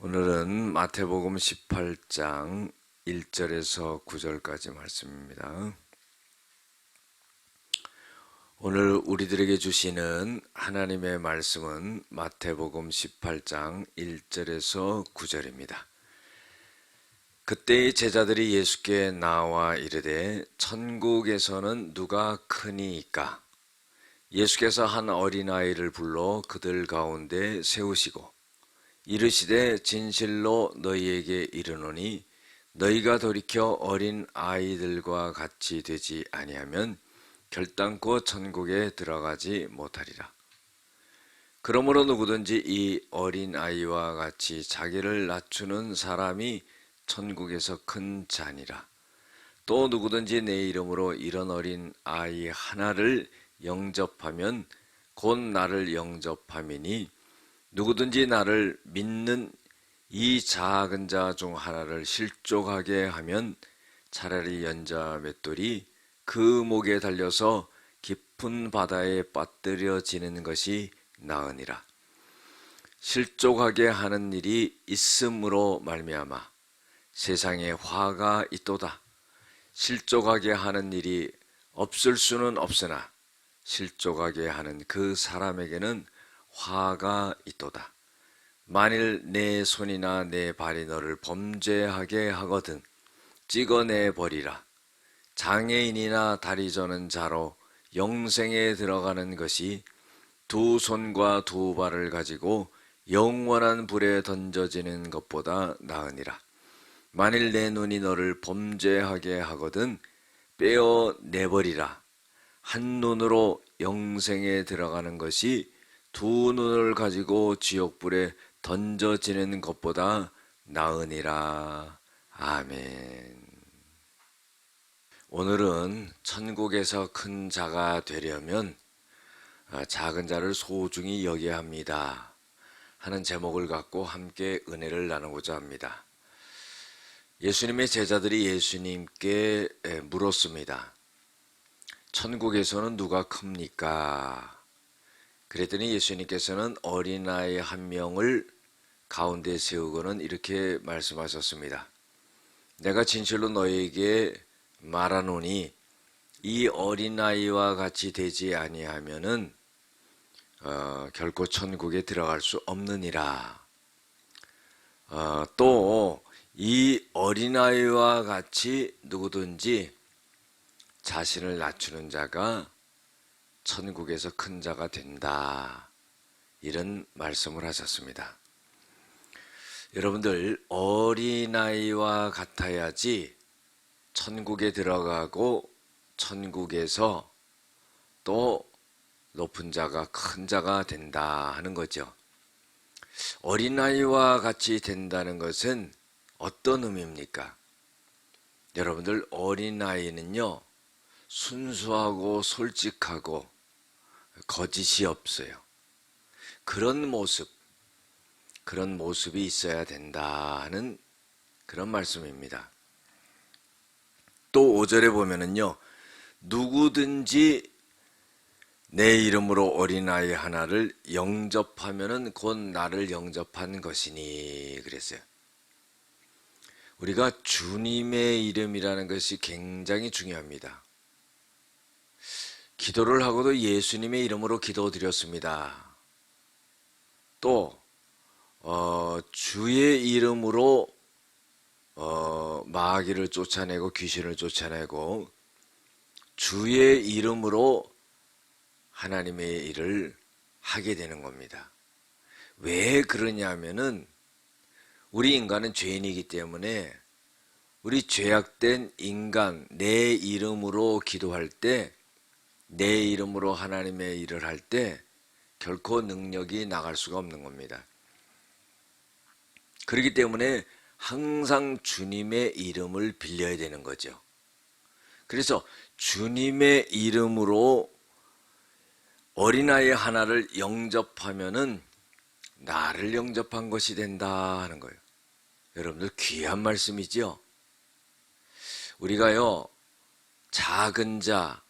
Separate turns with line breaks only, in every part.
오늘은 마태복음 18장 1절에서 9절까지 말씀입니다. 오늘 우리들에게 주시는 하나님의 말씀은 마태복음 18장 1절에서 9절입니다. 그때의 제자들이 예수께 나와 이르되 천국에서는 누가 크니이까? 예수께서 한 어린아이를 불러 그들 가운데 세우시고 이르시되 진실로 너희에게 이르노니 너희가 돌이켜 어린 아이들과 같이 되지 아니하면 결단코 천국에 들어가지 못하리라. 그러므로 누구든지 이 어린 아이와 같이 자기를 낮추는 사람이 천국에서 큰 자니라. 또 누구든지 내 이름으로 이런 어린 아이 하나를 영접하면 곧 나를 영접함이니 누구든지 나를 믿는 이 작은 자 중 하나를 실족하게 하면 차라리 연자 맷돌이 그 목에 달려서 깊은 바다에 빠뜨려지는 것이 나으니라. 실족하게 하는 일이 있음으로 말미암아 세상에 화가 있도다. 실족하게 하는 일이 없을 수는 없으나 실족하게 하는 그 사람에게는 화가 있도다. 만일 내 손이나 내 발이 너를 범죄하게 하거든 찍어내 버리라. 장애인이나 다리 저는 자로 영생에 들어가는 것이 두 손과 두 발을 가지고 영원한 불에 던져지는 것보다 나으니라. 만일 내 눈이 너를 범죄하게 하거든 빼어내버리라. 한 눈으로 영생에 들어가는 것이 두 눈을 가지고 지옥불에 던져지는 것보다 나으니라. 아멘. 오늘은 천국에서 큰 자가 되려면 작은 자를 소중히 여겨야 합니다 하는 제목을 갖고 함께 은혜를 나누고자 합니다. 예수님의 제자들이 예수님께 물었습니다. 천국에서는 누가 큽니까? 그랬더니 예수님께서는 어린아이 한 명을 가운데 세우고는 이렇게 말씀하셨습니다. 내가 진실로 너에게 말하노니 이 어린아이와 같이 되지 아니하면은 결코 천국에 들어갈 수 없느니라. 또 이 어린아이와 같이 누구든지 자신을 낮추는 자가 천국에서 큰 자가 된다. 이런 말씀을 하셨습니다. 여러분들, 어린아이와 같아야지 천국에 들어가고 천국에서 또 높은 자가 큰 자가 된다 하는 거죠. 어린아이와 같이 된다는 것은 어떤 의미입니까? 여러분들, 어린아이는요 순수하고 솔직하고 거짓이 없어요. 그런 모습이 있어야 된다 하는 그런 말씀입니다. 또 5절에 보면은요, 누구든지 내 이름으로 어린아이 하나를 영접하면은 곧 나를 영접한 것이니 그랬어요. 우리가 주님의 이름이라는 것이 굉장히 중요합니다. 기도를 하고도 예수님의 이름으로 기도드렸습니다. 또 주의 이름으로 마귀를 쫓아내고 귀신을 쫓아내고 주의 이름으로 하나님의 일을 하게 되는 겁니다. 왜 그러냐면은 우리 인간은 죄인이기 때문에 우리 죄악된 인간 내 이름으로 기도할 때 내 이름으로 하나님의 일을 할 때 결코 능력이 나갈 수가 없는 겁니다. 그렇기 때문에 항상 주님의 이름을 빌려야 되는 거죠. 그래서 주님의 이름으로 어린아이 하나를 영접하면은 나를 영접한 것이 된다 하는 거예요. 여러분들 귀한 말씀이죠. 우리가요 작은 자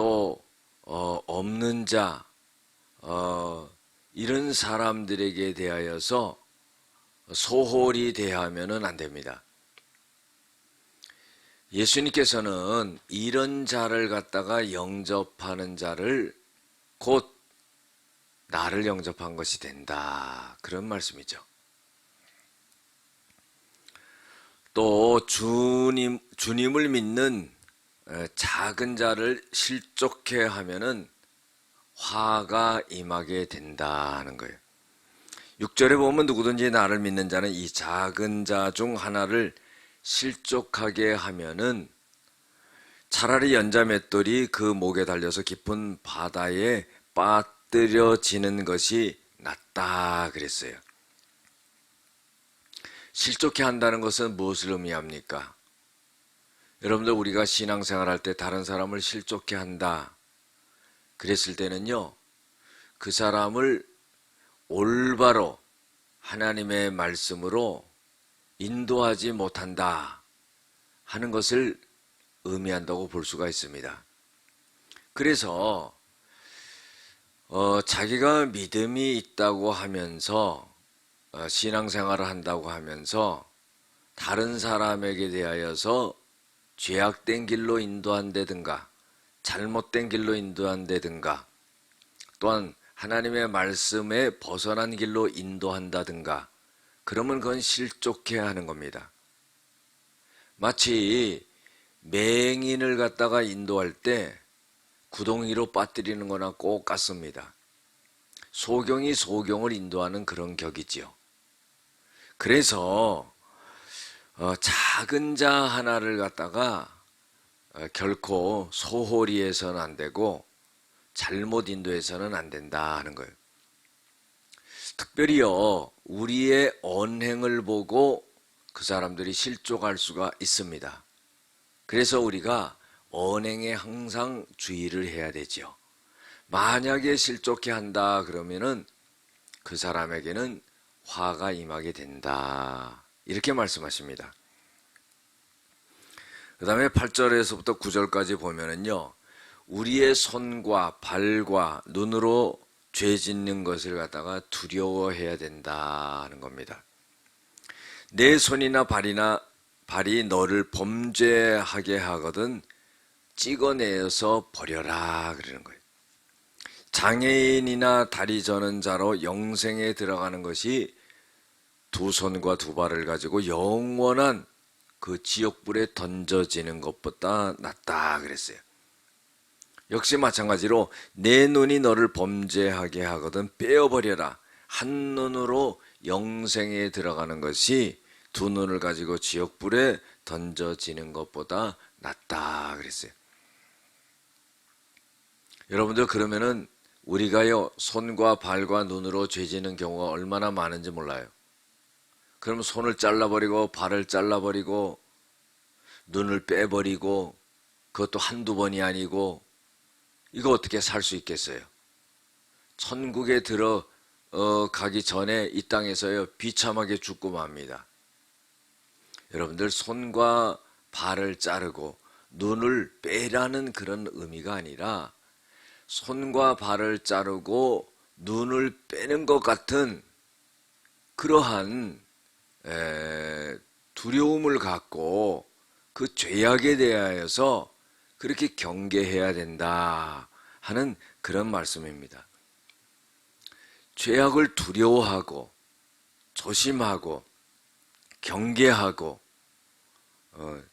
또 없는 자 이런 사람들에게 대하여서 소홀히 대하면은 안 됩니다. 예수님께서는 이런 자를 갖다가 영접하는 자를 곧 나를 영접한 것이 된다. 그런 말씀이죠. 또 주님을 믿는 작은 자를 실족해 하면은 화가 임하게 된다 하는 거예요. 6절에 보면 누구든지 나를 믿는 자는 이 작은 자 중 하나를 실족하게 하면은 차라리 연자 맷돌이 그 목에 달려서 깊은 바다에 빠뜨려지는 것이 낫다 그랬어요. 실족해 한다는 것은 무엇을 의미합니까? 여러분들 우리가 신앙생활할 때 다른 사람을 실족해 한다 그랬을 때는요, 그 사람을 올바로 하나님의 말씀으로 인도하지 못한다 하는 것을 의미한다고 볼 수가 있습니다. 그래서 자기가 믿음이 있다고 하면서 신앙생활을 한다고 하면서 다른 사람에게 대하여서 죄악된 길로 인도한다든가 잘못된 길로 인도한다든가 또한 하나님의 말씀에 벗어난 길로 인도한다든가 그러면 그건 실족해 하는 겁니다. 마치 맹인을 갖다가 인도할 때 구덩이로 빠뜨리는 거나 꼭 같습니다. 소경이 소경을 인도하는 그런 격이지요. 그래서 작은 자 하나를 갖다가 결코 소홀히 해서는 안 되고 잘못 인도해서는 안 된다 하는 거예요. 특별히요, 우리의 언행을 보고 그 사람들이 실족할 수가 있습니다. 그래서 우리가 언행에 항상 주의를 해야 되죠. 만약에 실족해 한다 그러면은 그 사람에게는 화가 임하게 된다. 이렇게 말씀하십니다. 그 다음에 8절에서부터 9절까지 보면은요, 우리의 손과 발과 눈으로 죄 짓는 것을 갖다가 두려워해야 된다 하는 겁니다. 내 손이나 발이 너를 범죄하게 하거든 찍어내어서 버려라 그러는 거예요. 장애인이나 다리 저는 자로 영생에 들어가는 것이 두 손과 두 발을 가지고 영원한 그 지옥불에 던져지는 것보다 낫다 그랬어요. 역시 마찬가지로 내 눈이 너를 범죄하게 하거든 빼어버려라. 한 눈으로 영생에 들어가는 것이 두 눈을 가지고 지옥불에 던져지는 것보다 낫다 그랬어요. 여러분들 그러면은 우리가요 손과 발과 눈으로 죄지는 경우가 얼마나 많은지 몰라요. 그럼 손을 잘라버리고 발을 잘라버리고 눈을 빼버리고 그것도 한두 번이 아니고 이거 어떻게 살 수 있겠어요? 천국에 들어가기 전에 이 땅에서요 비참하게 죽고 맙니다. 여러분들 손과 발을 자르고 눈을 빼라는 그런 의미가 아니라 손과 발을 자르고 눈을 빼는 것 같은 그러한 두려움을 갖고 그 죄악에 대하여서 그렇게 경계해야 된다 하는 그런 말씀입니다. 죄악을 두려워하고 조심하고 경계하고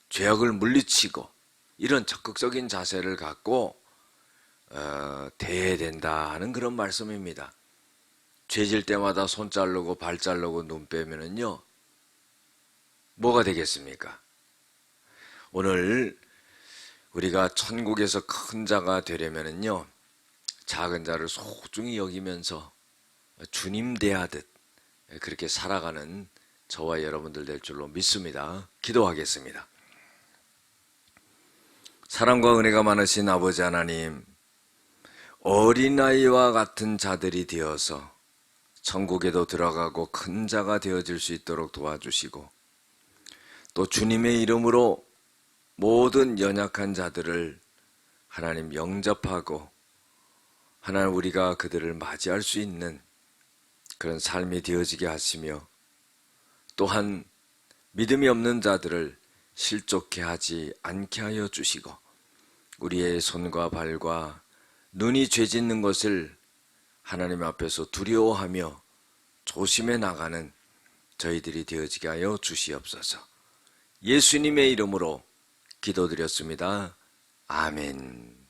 죄악을 물리치고 이런 적극적인 자세를 갖고 대해야 된다 하는 그런 말씀입니다. 죄질 때마다 손 자르고 발 자르고 눈 빼면은요 뭐가 되겠습니까? 오늘 우리가 천국에서 큰 자가 되려면은요 작은 자를 소중히 여기면서 주님 대하듯 그렇게 살아가는 저와 여러분들 될 줄로 믿습니다. 기도하겠습니다. 사랑과 은혜가 많으신 아버지 하나님, 어린아이와 같은 자들이 되어서 천국에도 들어가고 큰 자가 되어질 수 있도록 도와주시고 또 주님의 이름으로 모든 연약한 자들을 하나님 영접하고 하나님 우리가 그들을 맞이할 수 있는 그런 삶이 되어지게 하시며 또한 믿음이 없는 자들을 실족해 하지 않게 하여 주시고 우리의 손과 발과 눈이 죄짓는 것을 하나님 앞에서 두려워하며 조심해 나가는 저희들이 되어지게 하여 주시옵소서. 예수님의 이름으로 기도드렸습니다. 아멘.